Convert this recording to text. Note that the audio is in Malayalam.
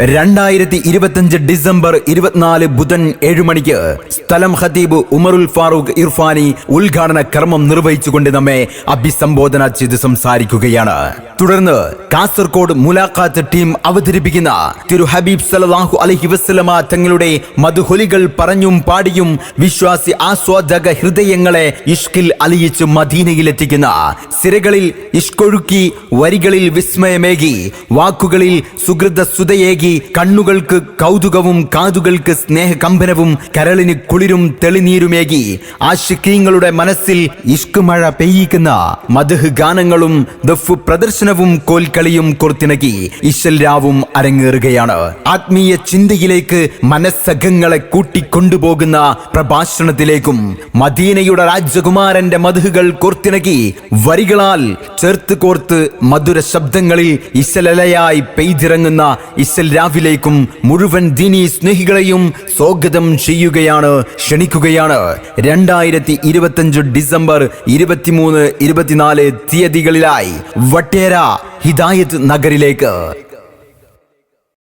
2025 ഡിസംബർ 24 ബുധൻ 7 മണിക്ക് സ്ഥലം ഖതീബ് ഉമറുൽ ഫാറൂഖ് ഇർഫാനി ഉദ്ഘാടന കർമ്മം നിർവഹിച്ചുകൊണ്ട് നമ്മെ അഭിസംബോധന ചെയ്ത് സംസാരിക്കുകയാണ്. തുടർന്ന് കാസർഗോഡ് മുലാഖാത്ത് ടീം അവതരിപ്പിക്കുന്ന തിരു ഹബീബ് സല്ലല്ലാഹു അലൈഹി വസല്ലമ തങ്ങളുടെ മദ്ഹുലികൾ പറഞ്ഞും പാടിയും വിശ്വാസി ആസ്വാദക ഹൃദയങ്ങളെ ഇഷ്കിൽ അലിയിച്ച് മദീനയിലെത്തിക്കുന്ന സിരകളിൽ ഇഷ്കൊഴുക്കി വരികളിൽ വിസ്മയമേകി വാക്കുകളിൽ സുഹൃത സുതയേകി കണ്ണുകൾക്ക് കൗതുകവും കാതുകൾക്ക് സ്നേഹകമ്പനവും കരളിന് കുളിരും തെളിനീരുമേകി ആശിഖീങ്ങളുടെ മനസ്സിൽ ഇഷ്ക് മഴ പെയ്യിക്കുന്ന മദ്ഹ് ഗാനങ്ങളും ദഫ് പ്രദർശനവും കോൽക്കളിയും കോർത്തിണക്കി ഇശൽ രാവും അരങ്ങേറുകയാണ്. ആത്മീയ ചിന്തയിലേക്ക് മനസ്സകങ്ങളെ കൂട്ടിക്കൊണ്ടുപോകുന്ന പ്രഭാഷണത്തിലേക്കും മദീനയുടെ രാജകുമാരന്റെ മദ്ഹുകൾ കോർത്തിണക്കി വരികളാൽ ചേർത്ത് കോർത്ത് മധുര ശബ്ദങ്ങളിൽ ഇശലലയായി പെയ്തിറങ്ങുന്ന ഇശൽ രാവിലേക്കും മുഴുവൻ ദീനി സ്നേഹികളെയും സ്വാഗതം ചെയ്യുകയാണ്, ക്ഷണിക്കുകയാണ്. 2025 ഡിസംബർ 23, 24 തീയതികളിലായി വട്ടേര ഹിദായത്ത് നഗറിലേക്ക്.